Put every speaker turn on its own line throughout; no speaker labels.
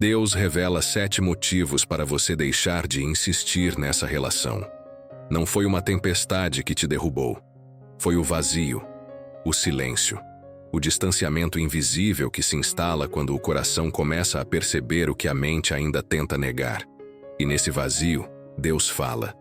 Deus revela 7 motivos para você deixar de insistir nessa relação. Não foi uma tempestade que te derrubou. Foi o vazio, o silêncio, o distanciamento invisível que se instala quando o coração começa a perceber o que a mente ainda tenta negar. E nesse vazio, Deus fala.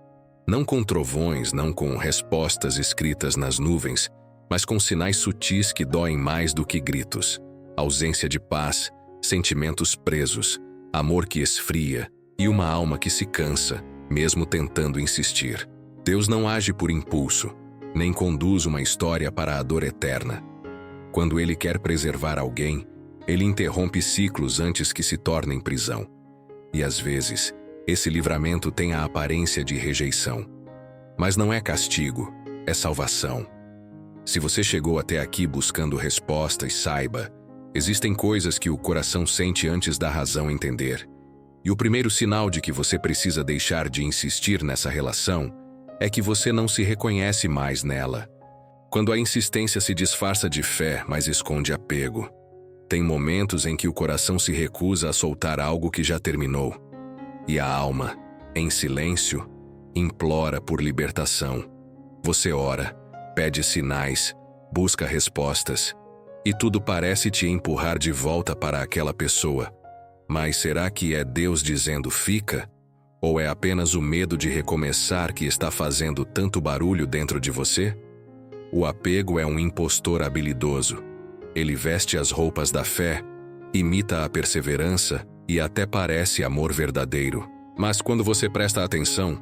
Não com trovões, não com respostas escritas nas nuvens, mas com sinais sutis que doem mais do que gritos. Ausência de paz, sentimentos presos, amor que esfria e uma alma que se cansa, mesmo tentando insistir. Deus não age por impulso, nem conduz uma história para a dor eterna. Quando Ele quer preservar alguém, Ele interrompe ciclos antes que se tornem prisão. E às vezes, esse livramento tem a aparência de rejeição. Mas não é castigo, é salvação. Se você chegou até aqui buscando respostas, saiba, existem coisas que o coração sente antes da razão entender. E o primeiro sinal de que você precisa deixar de insistir nessa relação é que você não se reconhece mais nela. Quando a insistência se disfarça de fé, mas esconde apego. Tem momentos em que o coração se recusa a soltar algo que já terminou. E a alma, em silêncio, implora por libertação. Você ora, pede sinais, busca respostas, e tudo parece te empurrar de volta para aquela pessoa. Mas será que é Deus dizendo fica? Ou é apenas o medo de recomeçar que está fazendo tanto barulho dentro de você? O apego é um impostor habilidoso. Ele veste as roupas da fé, imita a perseverança e até parece amor verdadeiro. Mas quando você presta atenção,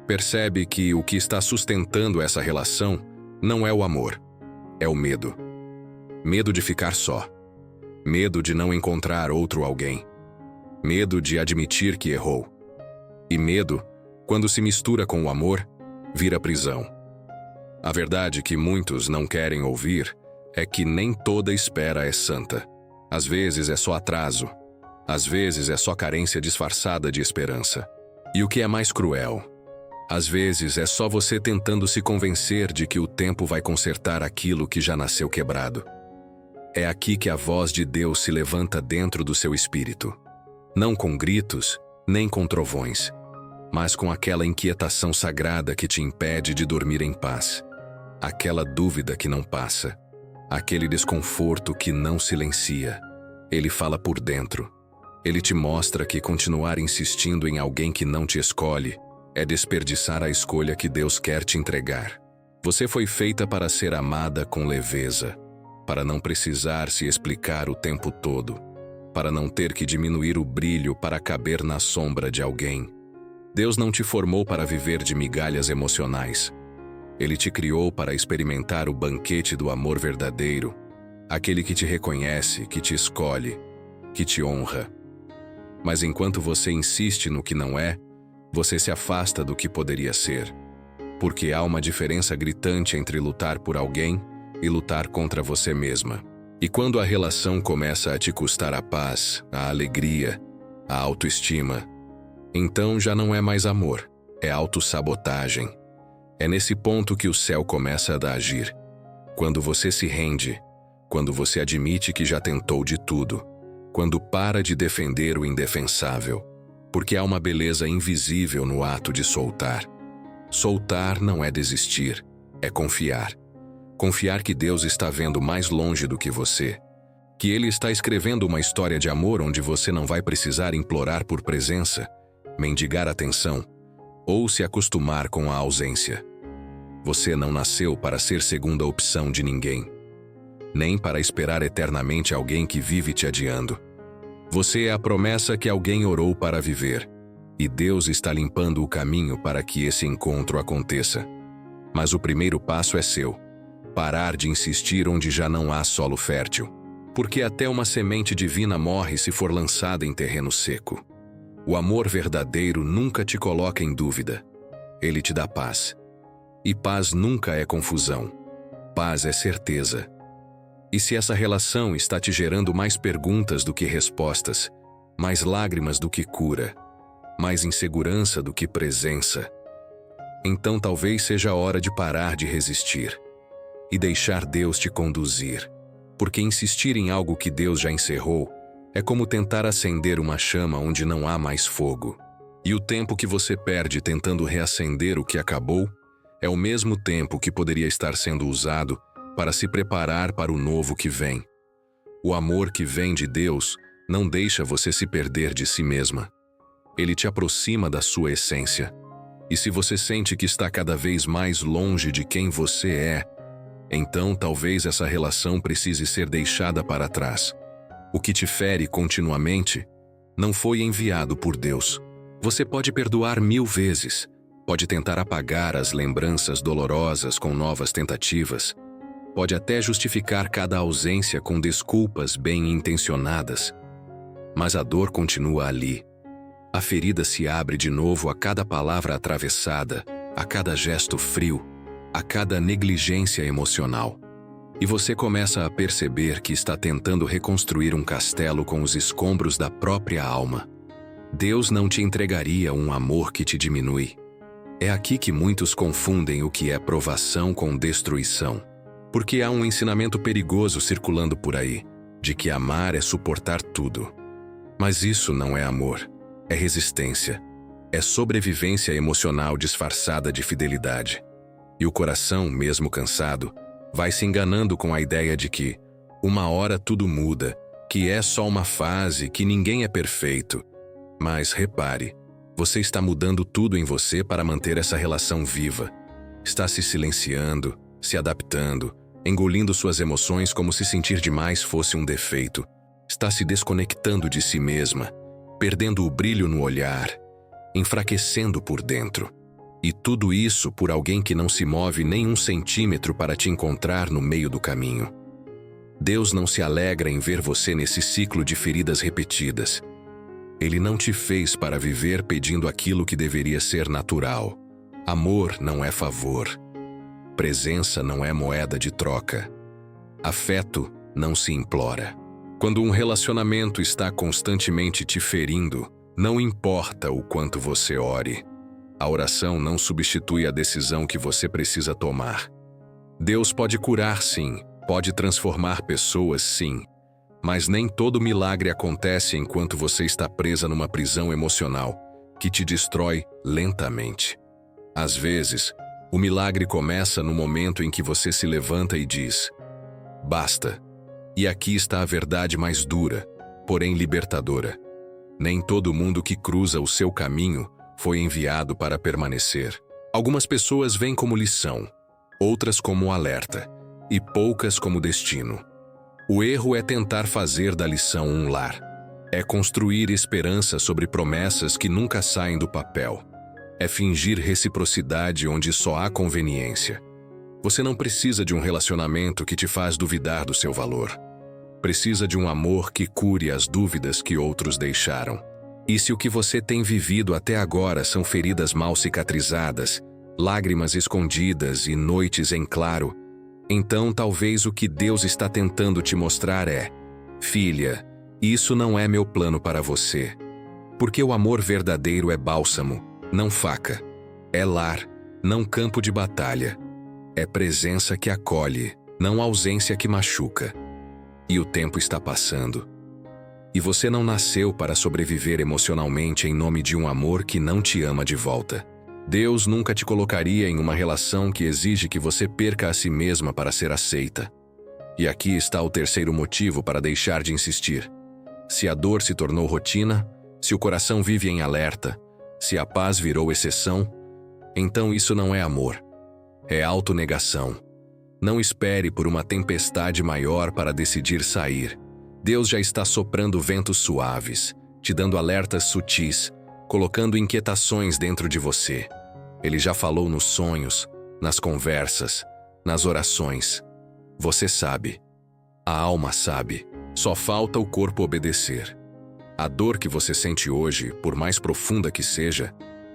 percebe que o que está sustentando essa relação não é o amor, é o medo. Medo de ficar só. Medo de não encontrar outro alguém. Medo de admitir que errou. E medo, quando se mistura com o amor, vira prisão. A verdade que muitos não querem ouvir é que nem toda espera é santa. Às vezes é só atraso. Às vezes é só carência disfarçada de esperança. E o que é mais cruel? Às vezes é só você tentando se convencer de que o tempo vai consertar aquilo que já nasceu quebrado. É aqui que a voz de Deus se levanta dentro do seu espírito. Não com gritos, nem com trovões, mas com aquela inquietação sagrada que te impede de dormir em paz. Aquela dúvida que não passa. Aquele desconforto que não silencia. Ele fala por dentro. Ele te mostra que continuar insistindo em alguém que não te escolhe é desperdiçar a escolha que Deus quer te entregar. Você foi feita para ser amada com leveza, para não precisar se explicar o tempo todo, para não ter que diminuir o brilho para caber na sombra de alguém. Deus não te formou para viver de migalhas emocionais. Ele te criou para experimentar o banquete do amor verdadeiro, aquele que te reconhece, que te escolhe, que te honra. Mas enquanto você insiste no que não é, você se afasta do que poderia ser. Porque há uma diferença gritante entre lutar por alguém e lutar contra você mesma. E quando a relação começa a te custar a paz, a alegria, a autoestima, então já não é mais amor, é autossabotagem. É nesse ponto que o céu começa a agir. Quando você se rende, quando você admite que já tentou de tudo, quando para de defender o indefensável, porque há uma beleza invisível no ato de soltar. Soltar não é desistir, é confiar. Confiar que Deus está vendo mais longe do que você, que Ele está escrevendo uma história de amor onde você não vai precisar implorar por presença, mendigar atenção ou se acostumar com a ausência. Você não nasceu para ser segunda opção de ninguém, nem para esperar eternamente alguém que vive te adiando. Você é a promessa que alguém orou para viver, e Deus está limpando o caminho para que esse encontro aconteça. Mas o primeiro passo é seu. Parar de insistir onde já não há solo fértil. Porque até uma semente divina morre se for lançada em terreno seco. O amor verdadeiro nunca te coloca em dúvida. Ele te dá paz. E paz nunca é confusão. Paz é certeza. E se essa relação está te gerando mais perguntas do que respostas, mais lágrimas do que cura, mais insegurança do que presença, então talvez seja a hora de parar de resistir e deixar Deus te conduzir. Porque insistir em algo que Deus já encerrou É como tentar acender uma chama onde não há mais fogo. E o tempo que você perde tentando reacender o que acabou é o mesmo tempo que poderia estar sendo usado para se preparar para o novo que vem. O amor que vem de Deus não deixa você se perder de si mesma. Ele te aproxima da sua essência. E se você sente que está cada vez mais longe de quem você é, então talvez essa relação precise ser deixada para trás. O que te fere continuamente não foi enviado por Deus. Você pode perdoar 1000 vezes, pode tentar apagar as lembranças dolorosas com novas tentativas, pode até justificar cada ausência com desculpas bem-intencionadas, mas a dor continua ali. A ferida se abre de novo a cada palavra atravessada, a cada gesto frio, a cada negligência emocional. E você começa a perceber que está tentando reconstruir um castelo com os escombros da própria alma. Deus não te entregaria um amor que te diminui. É aqui que muitos confundem o que é provação com destruição. Porque há um ensinamento perigoso circulando por aí, de que amar é suportar tudo. Mas isso não é amor. É resistência. É sobrevivência emocional disfarçada de fidelidade. E o coração, mesmo cansado, vai se enganando com a ideia de que uma hora tudo muda, que é só uma fase, que ninguém é perfeito. Mas repare, você está mudando tudo em você para manter essa relação viva. Está se silenciando, se adaptando, engolindo suas emoções como se sentir demais fosse um defeito. Está se desconectando de si mesma, perdendo o brilho no olhar, enfraquecendo por dentro. E tudo isso por alguém que não se move nem 1 centímetro para te encontrar no meio do caminho. Deus não se alegra em ver você nesse ciclo de feridas repetidas. Ele não te fez para viver pedindo aquilo que deveria ser natural. Amor não é favor. Presença não é moeda de troca. Afeto não se implora. Quando um relacionamento está constantemente te ferindo, não importa o quanto você ore. A oração não substitui a decisão que você precisa tomar. Deus pode curar, sim, pode transformar pessoas, sim, mas nem todo milagre acontece enquanto você está presa numa prisão emocional que te destrói lentamente. Às vezes, o milagre começa no momento em que você se levanta e diz: basta. E aqui está a verdade mais dura, porém libertadora. Nem todo mundo que cruza o seu caminho foi enviado para permanecer. Algumas pessoas vêm como lição, outras como alerta, e poucas como destino. O erro é tentar fazer da lição um lar. É construir esperança sobre promessas que nunca saem do papel. É fingir reciprocidade onde só há conveniência. Você não precisa de um relacionamento que te faz duvidar do seu valor. Precisa de um amor que cure as dúvidas que outros deixaram. E se o que você tem vivido até agora são feridas mal cicatrizadas, lágrimas escondidas e noites em claro, então talvez o que Deus está tentando te mostrar é: filha, isso não é meu plano para você. Porque o amor verdadeiro é bálsamo, não faca. É lar, não campo de batalha. É presença que acolhe, não ausência que machuca. E o tempo está passando. E você não nasceu para sobreviver emocionalmente em nome de um amor que não te ama de volta. Deus nunca te colocaria em uma relação que exige que você perca a si mesma para ser aceita. E aqui está o terceiro motivo para deixar de insistir. Se a dor se tornou rotina, se o coração vive em alerta, se a paz virou exceção, então isso não é amor. É autonegação. Não espere por uma tempestade maior para decidir sair. Deus já está soprando ventos suaves, te dando alertas sutis, colocando inquietações dentro de você. Ele já falou nos sonhos, nas conversas, nas orações. Você sabe. A alma sabe. Só falta o corpo obedecer. A dor que você sente hoje, por mais profunda que seja,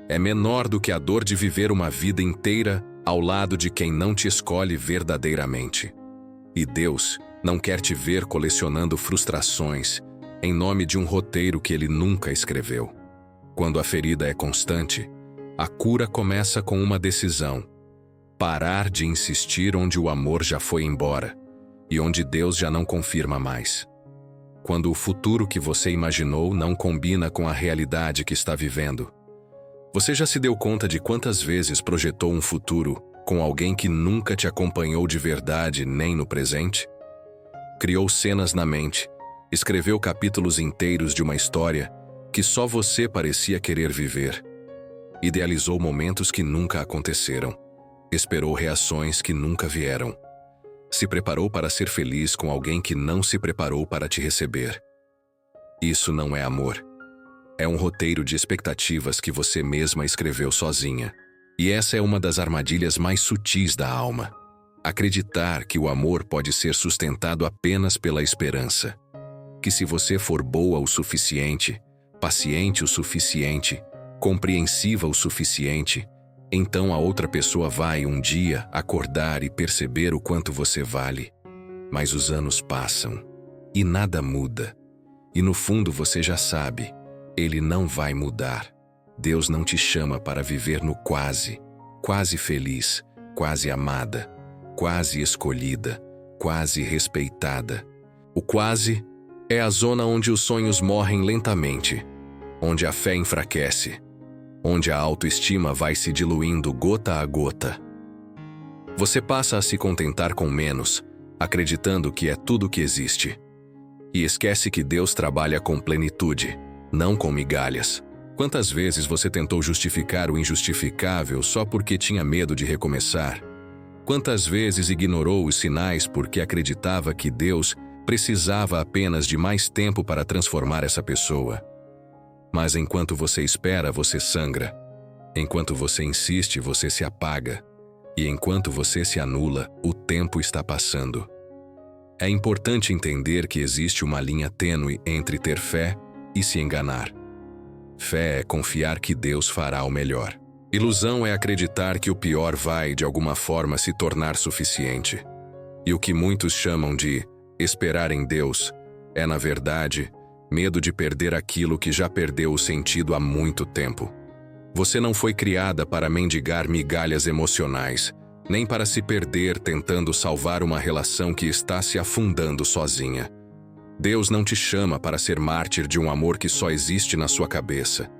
é menor do que a dor de viver uma vida inteira ao lado de quem não te escolhe verdadeiramente. E Deus não quer te ver colecionando frustrações em nome de um roteiro que Ele nunca escreveu. Quando a ferida é constante, a cura começa com uma decisão: parar de insistir onde o amor já foi embora e onde Deus já não confirma mais. quando o futuro que você imaginou não combina com a realidade que está vivendo. Você já se deu conta de quantas vezes projetou um futuro com alguém que nunca te acompanhou de verdade nem no presente? Criou cenas na mente, escreveu capítulos inteiros de uma história que só você parecia querer viver. Idealizou momentos que nunca aconteceram. Esperou reações que nunca vieram. Se preparou para ser feliz com alguém que não se preparou para te receber. Isso não é amor. É um roteiro de expectativas que você mesma escreveu sozinha. E essa é uma das armadilhas mais sutis da alma. Acreditar que o amor pode ser sustentado apenas pela esperança. Que se você for boa o suficiente, paciente o suficiente, compreensiva o suficiente, então a outra pessoa vai um dia acordar e perceber o quanto você vale. Mas os anos passam e nada muda. E no fundo você já sabe, ele não vai mudar. Deus não te chama para viver no quase, quase feliz, quase amada, quase escolhida, quase respeitada. O quase é a zona onde os sonhos morrem lentamente, onde a fé enfraquece, onde a autoestima vai se diluindo gota a gota. Você passa a se contentar com menos, acreditando que é tudo que existe. E esquece que Deus trabalha com plenitude, não com migalhas. Quantas vezes você tentou justificar o injustificável só porque tinha medo de recomeçar? Quantas vezes ignorou os sinais porque acreditava que Deus precisava apenas de mais tempo para transformar essa pessoa? Mas enquanto você espera, você sangra. Enquanto você insiste, você se apaga. E enquanto você se anula, o tempo está passando. É importante entender que existe uma linha tênue entre ter fé e se enganar. Fé é confiar que Deus fará o melhor. Ilusão é acreditar que o pior vai, de alguma forma, se tornar suficiente. E o que muitos chamam de esperar em Deus é, na verdade, medo de perder aquilo que já perdeu o sentido há muito tempo. Você não foi criada para mendigar migalhas emocionais, nem para se perder tentando salvar uma relação que está se afundando sozinha. Deus não te chama para ser mártir de um amor que só existe na sua cabeça.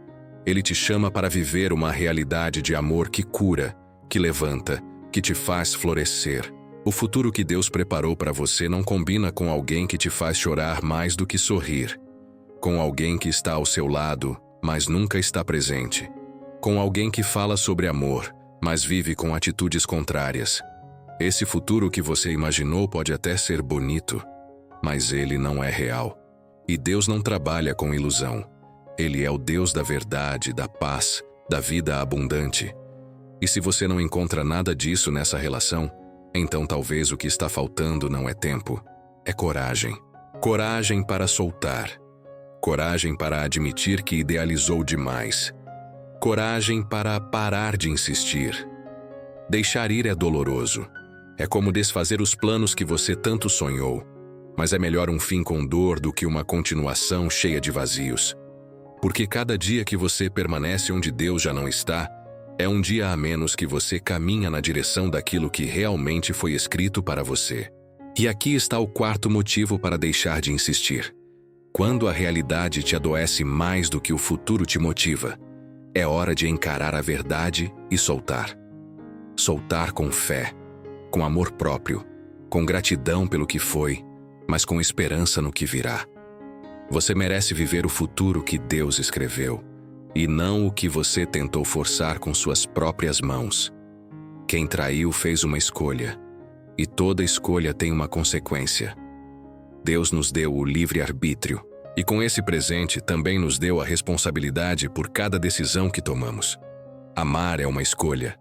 Ele te chama para viver uma realidade de amor que cura, que levanta, que te faz florescer. O futuro que Deus preparou para você não combina com alguém que te faz chorar mais do que sorrir. Com alguém que está ao seu lado, mas nunca está presente. Com alguém que fala sobre amor, mas vive com atitudes contrárias. Esse futuro que você imaginou pode até ser bonito, mas ele não é real. E Deus não trabalha com ilusão. Ele é o Deus da verdade, da paz, da vida abundante. E se você não encontra nada disso nessa relação, então talvez o que está faltando não é tempo, é coragem. Coragem para soltar. Coragem para admitir que idealizou demais. Coragem para parar de insistir. Deixar ir é doloroso. É como desfazer os planos que você tanto sonhou. Mas é melhor um fim com dor do que uma continuação cheia de vazios. Porque cada dia que você permanece onde Deus já não está, é um dia a menos que você caminha na direção daquilo que realmente foi escrito para você. E aqui está o quarto motivo para deixar de insistir. Quando a realidade te adoece mais do que o futuro te motiva, é hora de encarar a verdade e soltar. Soltar com fé, com amor próprio, com gratidão pelo que foi, mas com esperança no que virá. Você merece viver o futuro que Deus escreveu, e não o que você tentou forçar com suas próprias mãos. Quem traiu fez uma escolha, e toda escolha tem uma consequência. Deus nos deu o livre-arbítrio, e com esse presente também nos deu a responsabilidade por cada decisão que tomamos. Amar é uma escolha.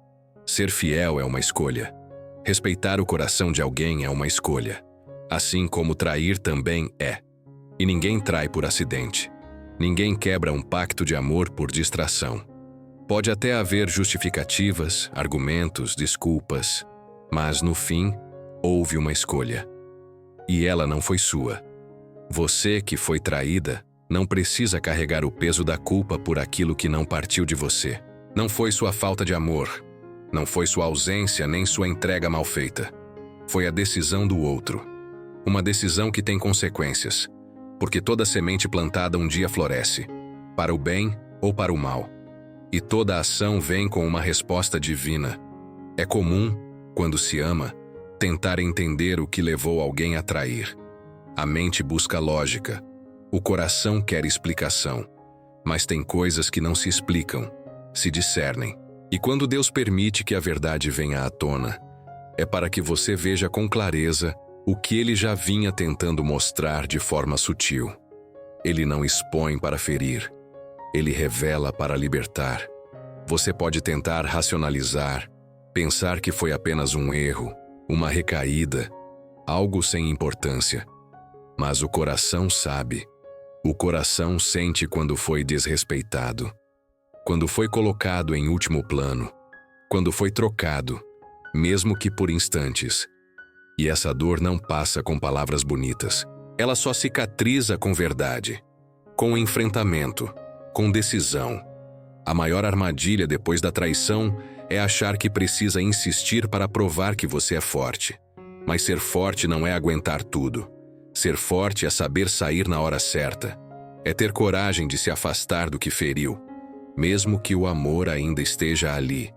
Ser fiel é uma escolha. Respeitar o coração de alguém é uma escolha. Assim como trair também é. E ninguém trai por acidente. Ninguém quebra um pacto de amor por distração. Pode até haver justificativas, argumentos, desculpas, mas no fim, houve uma escolha. E ela não foi sua. Você que foi traída não precisa carregar o peso da culpa por aquilo que não partiu de você. Não foi sua falta de amor. Não foi sua ausência nem sua entrega mal feita. Foi a decisão do outro. Uma decisão que tem consequências. porque toda semente plantada um dia floresce, para o bem ou para o mal. E toda ação vem com uma resposta divina. É comum, quando se ama, tentar entender o que levou alguém a trair. A mente busca lógica, o coração quer explicação, mas tem coisas que não se explicam, se discernem. E quando Deus permite que a verdade venha à tona, é para que você veja com clareza o que Ele já vinha tentando mostrar de forma sutil. Ele não expõe para ferir, Ele revela para libertar. Você pode tentar racionalizar, pensar que foi apenas um erro, uma recaída, algo sem importância. Mas o coração sabe. O coração sente quando foi desrespeitado, quando foi colocado em último plano, quando foi trocado, mesmo que por instantes. E essa dor não passa com palavras bonitas. Ela só cicatriza com verdade, com enfrentamento, com decisão. A maior armadilha depois da traição é achar que precisa insistir para provar que você é forte. Mas ser forte não é aguentar tudo. Ser forte é saber sair na hora certa. É ter coragem de se afastar do que feriu, mesmo que o amor ainda esteja ali.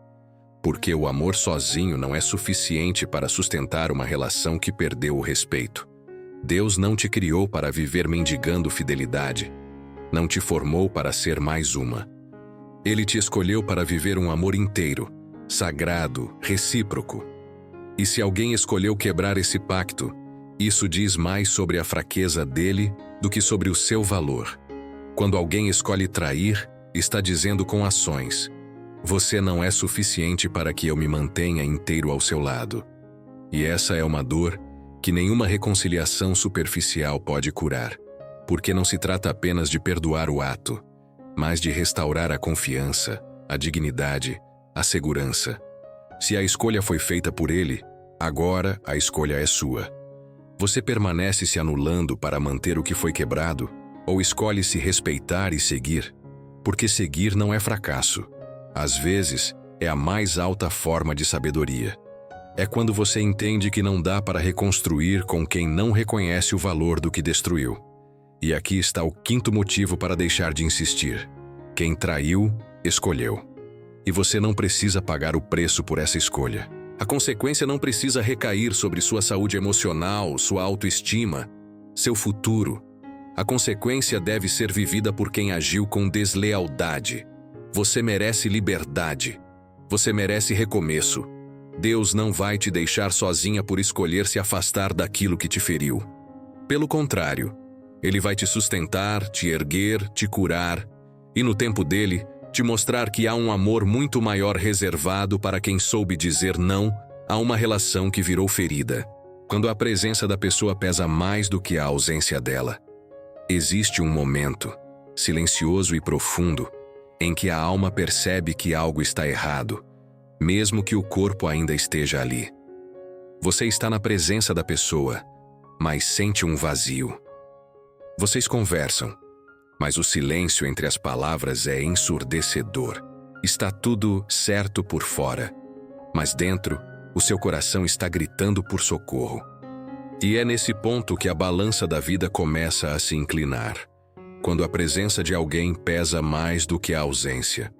Porque o amor sozinho não é suficiente para sustentar uma relação que perdeu o respeito. Deus não te criou para viver mendigando fidelidade. Não te formou para ser mais uma. Ele te escolheu para viver um amor inteiro, sagrado, recíproco. E se alguém escolheu quebrar esse pacto, isso diz mais sobre a fraqueza dele do que sobre o seu valor. Quando alguém escolhe trair, está dizendo com ações: você não é suficiente para que eu me mantenha inteiro ao seu lado. E essa é uma dor que nenhuma reconciliação superficial pode curar, porque não se trata apenas de perdoar o ato, mas de restaurar a confiança, a dignidade, a segurança. Se a escolha foi feita por ele, agora a escolha é sua. Você permanece se anulando para manter o que foi quebrado, ou escolhe se respeitar e seguir? Porque seguir não é fracasso. Às vezes, é a mais alta forma de sabedoria. É quando você entende que não dá para reconstruir com quem não reconhece o valor do que destruiu. E aqui está o quinto motivo para deixar de insistir. Quem traiu, escolheu. E você não precisa pagar o preço por essa escolha. A consequência não precisa recair sobre sua saúde emocional, sua autoestima, seu futuro. A consequência deve ser vivida por quem agiu com deslealdade. Você merece liberdade. Você merece recomeço. Deus não vai te deixar sozinha por escolher se afastar daquilo que te feriu. Pelo contrário, Ele vai te sustentar, te erguer, te curar e, no tempo dele, te mostrar que há um amor muito maior reservado para quem soube dizer não a uma relação que virou ferida. Quando a presença da pessoa pesa mais do que a ausência dela, existe um momento, silencioso e profundo, em que a alma percebe que algo está errado, mesmo que o corpo ainda esteja ali. Você está na presença da pessoa, mas sente um vazio. Vocês conversam, mas o silêncio entre as palavras é ensurdecedor. Está tudo certo por fora, mas dentro, o seu coração está gritando por socorro. E é nesse ponto que a balança da vida começa a se inclinar, quando a presença de alguém pesa mais do que a ausência.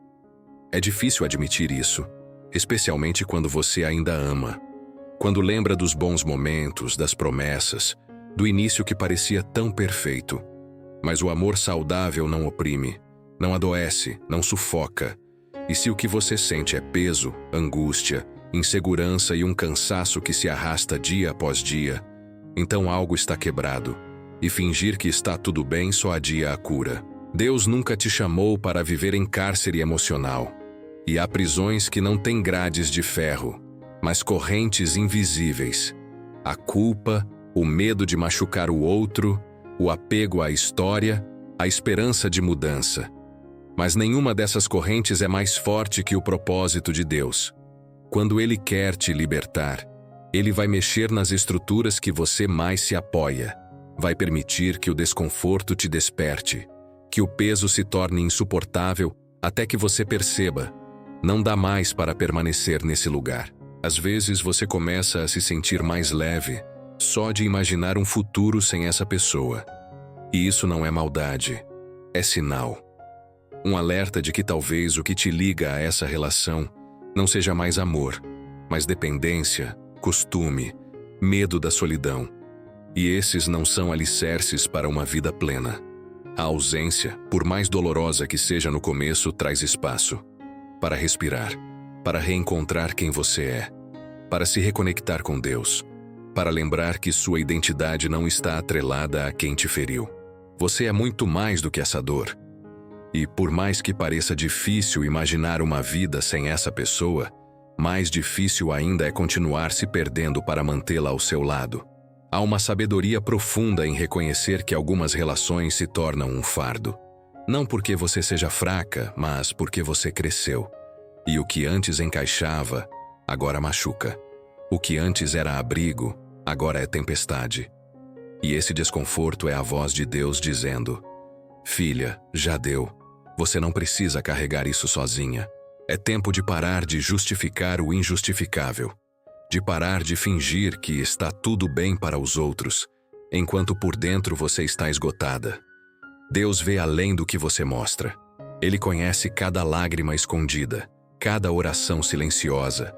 É difícil admitir isso, especialmente quando você ainda ama. Quando lembra dos bons momentos, das promessas, do início que parecia tão perfeito. Mas o amor saudável não oprime, não adoece, não sufoca. E se o que você sente é peso, angústia, insegurança e um cansaço que se arrasta dia após dia, então algo está quebrado. E fingir que está tudo bem só adia a cura. Deus nunca te chamou para viver em cárcere emocional. E há prisões que não têm grades de ferro, mas correntes invisíveis. A culpa, o medo de machucar o outro, o apego à história, a esperança de mudança. Mas nenhuma dessas correntes é mais forte que o propósito de Deus. Quando Ele quer te libertar, Ele vai mexer nas estruturas que você mais se apoia. Vai permitir que o desconforto te desperte, que o peso se torne insuportável até que você perceba: não dá mais para permanecer nesse lugar. Às vezes você começa a se sentir mais leve, só de imaginar um futuro sem essa pessoa. E isso não é maldade, é sinal. Um alerta de que talvez o que te liga a essa relação não seja mais amor, mas dependência, costume, medo da solidão. E esses não são alicerces para uma vida plena. A ausência, por mais dolorosa que seja no começo, traz espaço para respirar, para reencontrar quem você é, para se reconectar com Deus, para lembrar que sua identidade não está atrelada a quem te feriu. Você é muito mais do que essa dor. E por mais que pareça difícil imaginar uma vida sem essa pessoa, mais difícil ainda é continuar se perdendo para mantê-la ao seu lado. Há uma sabedoria profunda em reconhecer que algumas relações se tornam um fardo. Não porque você seja fraca, mas porque você cresceu. E o que antes encaixava, agora machuca. O que antes era abrigo, agora é tempestade. E esse desconforto é a voz de Deus dizendo: filha, já deu. Você não precisa carregar isso sozinha. É tempo de parar de justificar o injustificável. De parar de fingir que está tudo bem para os outros, enquanto por dentro você está esgotada. Deus vê além do que você mostra. Ele conhece cada lágrima escondida, cada oração silenciosa,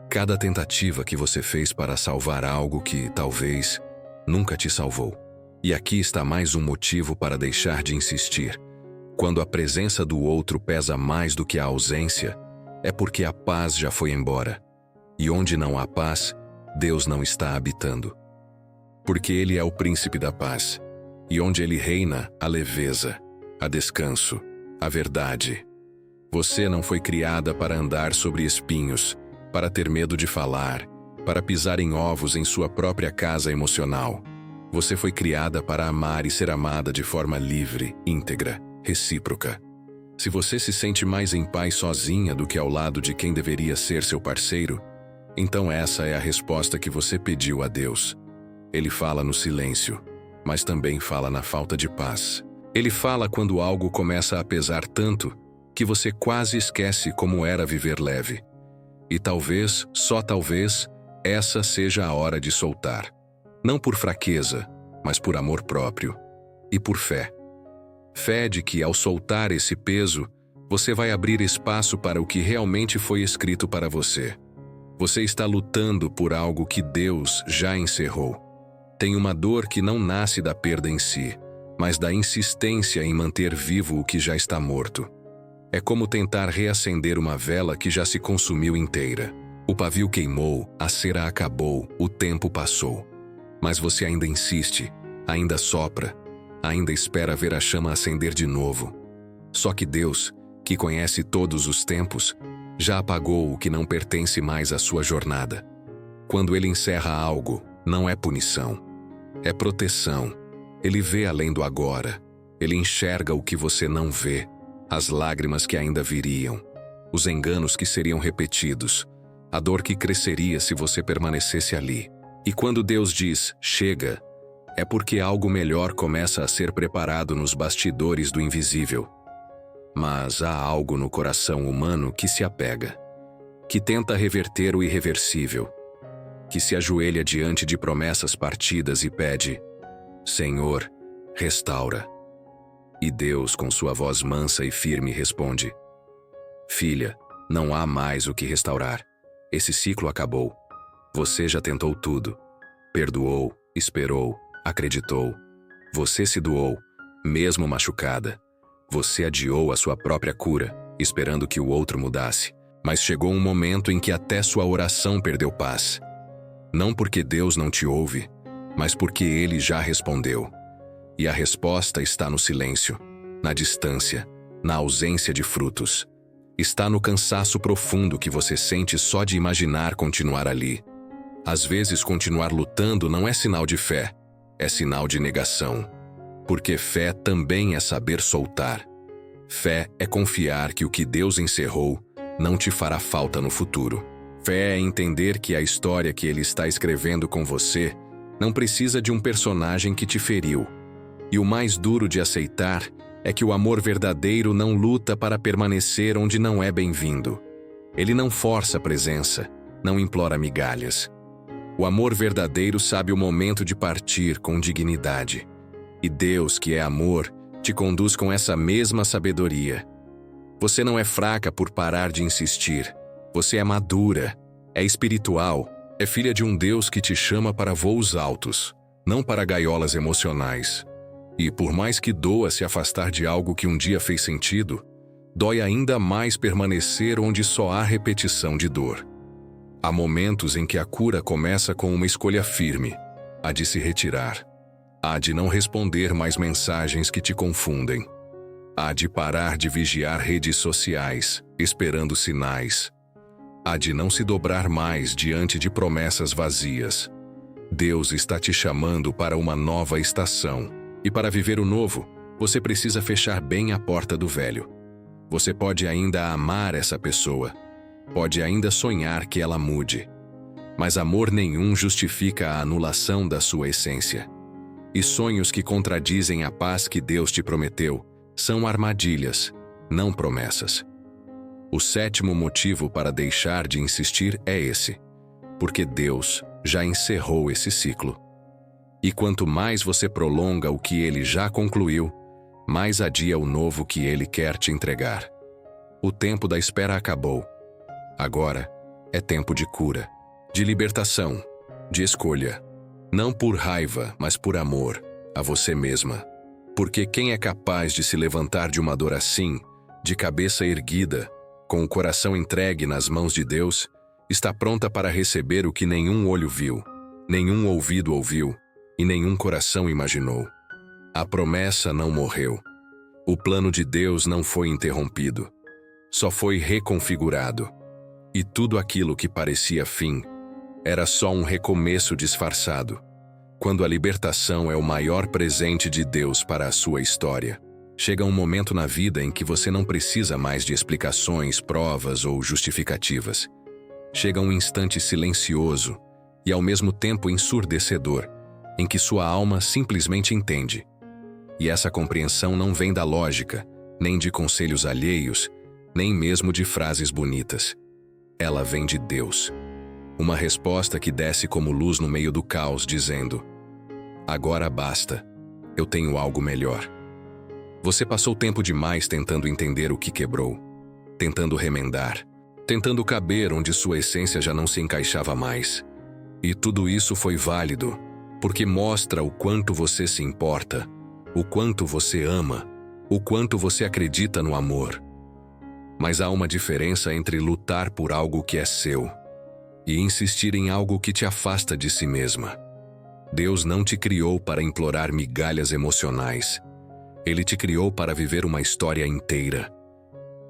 cada tentativa que você fez para salvar algo que, talvez, nunca te salvou. E aqui está mais um motivo para deixar de insistir. Quando a presença do outro pesa mais do que a ausência, é porque a paz já foi embora. E onde não há paz, Deus não está habitando. Porque Ele é o príncipe da paz. E onde Ele reina, há leveza, há descanso, há verdade. Você não foi criada para andar sobre espinhos, para ter medo de falar, para pisar em ovos em sua própria casa emocional. Você foi criada para amar e ser amada de forma livre, íntegra, recíproca. Se você se sente mais em paz sozinha do que ao lado de quem deveria ser seu parceiro, então essa é a resposta que você pediu a Deus. Ele fala no silêncio, mas também fala na falta de paz. Ele fala quando algo começa a pesar tanto que você quase esquece como era viver leve. E talvez, só talvez, essa seja a hora de soltar. Não por fraqueza, mas por amor próprio. E por fé. Fé de que, ao soltar esse peso, você vai abrir espaço para o que realmente foi escrito para você. Você está lutando por algo que Deus já encerrou. Tem uma dor que não nasce da perda em si, mas da insistência em manter vivo o que já está morto. É como tentar reacender uma vela que já se consumiu inteira. O pavio queimou, a cera acabou, o tempo passou. Mas você ainda insiste, ainda sopra, ainda espera ver a chama acender de novo. Só que Deus, que conhece todos os tempos, já apagou o que não pertence mais à sua jornada. Quando Ele encerra algo, não é punição, é proteção. Ele vê além do agora. Ele enxerga o que você não vê, as lágrimas que ainda viriam, os enganos que seriam repetidos, a dor que cresceria se você permanecesse ali. E quando Deus diz, chega, é porque algo melhor começa a ser preparado nos bastidores do invisível. Mas há algo no coração humano que se apega, que tenta reverter o irreversível, que se ajoelha diante de promessas partidas e pede, Senhor, restaura. E Deus, com sua voz mansa e firme, responde, filha, não há mais o que restaurar. Esse ciclo acabou. Você já tentou tudo. Perdoou, esperou, acreditou. Você se doou, mesmo machucada. Você adiou a sua própria cura, esperando que o outro mudasse. Mas chegou um momento em que até sua oração perdeu paz. Não porque Deus não te ouve, mas porque Ele já respondeu. E a resposta está no silêncio, na distância, na ausência de frutos. Está no cansaço profundo que você sente só de imaginar continuar ali. Às vezes, continuar lutando não é sinal de fé, é sinal de negação. Porque fé também é saber soltar. Fé é confiar que o que Deus encerrou não te fará falta no futuro. Fé é entender que a história que Ele está escrevendo com você não precisa de um personagem que te feriu. E o mais duro de aceitar é que o amor verdadeiro não luta para permanecer onde não é bem-vindo. Ele não força a presença, não implora migalhas. O amor verdadeiro sabe o momento de partir com dignidade. E Deus, que é amor, te conduz com essa mesma sabedoria. Você não é fraca por parar de insistir. Você é madura, é espiritual, é filha de um Deus que te chama para voos altos, não para gaiolas emocionais. E por mais que doa se afastar de algo que um dia fez sentido, dói ainda mais permanecer onde só há repetição de dor. Há momentos em que a cura começa com uma escolha firme, a de se retirar, a de não responder mais mensagens que te confundem, a de parar de vigiar redes sociais, esperando sinais, a de não se dobrar mais diante de promessas vazias. Deus está te chamando para uma nova estação, e para viver o novo, você precisa fechar bem a porta do velho. Você pode ainda amar essa pessoa, pode ainda sonhar que ela mude, mas amor nenhum justifica a anulação da sua essência. E sonhos que contradizem a paz que Deus te prometeu são armadilhas, não promessas. O sétimo motivo para deixar de insistir é esse, porque Deus já encerrou esse ciclo. E quanto mais você prolonga o que Ele já concluiu, mais adia o novo que Ele quer te entregar. O tempo da espera acabou. Agora é tempo de cura, de libertação, de escolha. Não por raiva, mas por amor a você mesma. Porque quem é capaz de se levantar de uma dor assim, de cabeça erguida, com o coração entregue nas mãos de Deus, está pronta para receber o que nenhum olho viu, nenhum ouvido ouviu e nenhum coração imaginou. A promessa não morreu. O plano de Deus não foi interrompido. Só foi reconfigurado. E tudo aquilo que parecia fim era só um recomeço disfarçado. Quando a libertação é o maior presente de Deus para a sua história, chega um momento na vida em que você não precisa mais de explicações, provas ou justificativas. Chega um instante silencioso e ao mesmo tempo ensurdecedor, em que sua alma simplesmente entende. E essa compreensão não vem da lógica, nem de conselhos alheios, nem mesmo de frases bonitas. Ela vem de Deus. Uma resposta que desce como luz no meio do caos, dizendo: agora basta, eu tenho algo melhor. Você passou tempo demais tentando entender o que quebrou, tentando remendar, tentando caber onde sua essência já não se encaixava mais. E tudo isso foi válido, porque mostra o quanto você se importa, o quanto você ama, o quanto você acredita no amor. Mas há uma diferença entre lutar por algo que é seu e insistir em algo que te afasta de si mesma. Deus não te criou para implorar migalhas emocionais. Ele te criou para viver uma história inteira.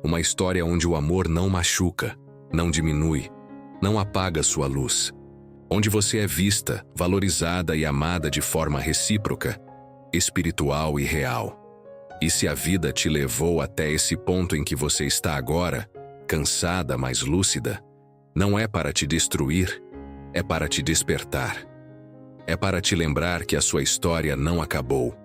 Uma história onde o amor não machuca, não diminui, não apaga sua luz. Onde você é vista, valorizada e amada de forma recíproca, espiritual e real. E se a vida te levou até esse ponto em que você está agora, cansada, mas lúcida, não é para te destruir, é para te despertar. É para te lembrar que a sua história não acabou,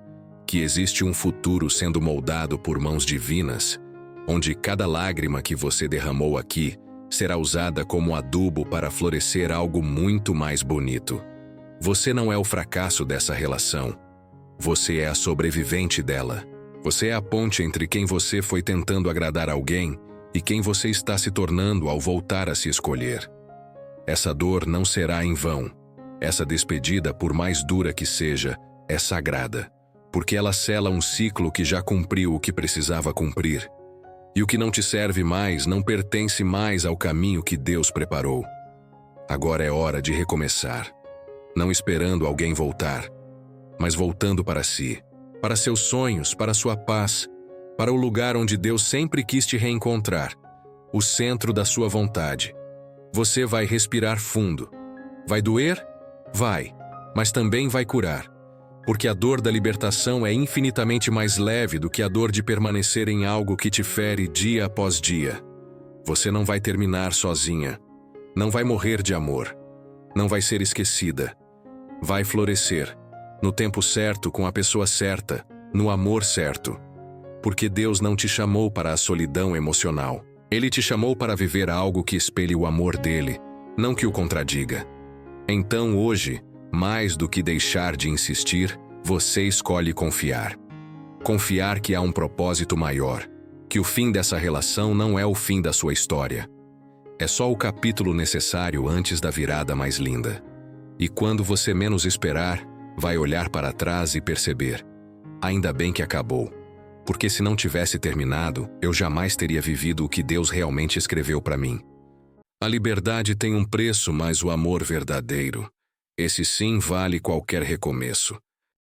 que existe um futuro sendo moldado por mãos divinas, onde cada lágrima que você derramou aqui será usada como adubo para florescer algo muito mais bonito. Você não é o fracasso dessa relação. Você é a sobrevivente dela. Você é a ponte entre quem você foi tentando agradar alguém e quem você está se tornando ao voltar a se escolher. Essa dor não será em vão. Essa despedida, por mais dura que seja, é sagrada, porque ela sela um ciclo que já cumpriu o que precisava cumprir. E o que não te serve mais não pertence mais ao caminho que Deus preparou. Agora é hora de recomeçar, não esperando alguém voltar, mas voltando para si, para seus sonhos, para sua paz, para o lugar onde Deus sempre quis te reencontrar, o centro da sua vontade. Você vai respirar fundo. Vai doer? Vai, mas também vai curar, porque a dor da libertação é infinitamente mais leve do que a dor de permanecer em algo que te fere dia após dia. Você não vai terminar sozinha, não vai morrer de amor, não vai ser esquecida. Vai florescer, no tempo certo, com a pessoa certa, no amor certo. Porque Deus não te chamou para a solidão emocional. Ele te chamou para viver algo que espelhe o amor dele, não que o contradiga. Então hoje, mais do que deixar de insistir, Você escolhe confiar. Confiar que há um propósito maior, que o fim dessa relação não é o fim da sua história. É só o capítulo necessário antes da virada mais linda. E quando você menos esperar, vai olhar para trás e perceber: ainda bem que acabou. Porque se não tivesse terminado, eu jamais teria vivido o que Deus realmente escreveu para mim. A liberdade tem um preço, mas o amor verdadeiro, esse sim vale qualquer recomeço.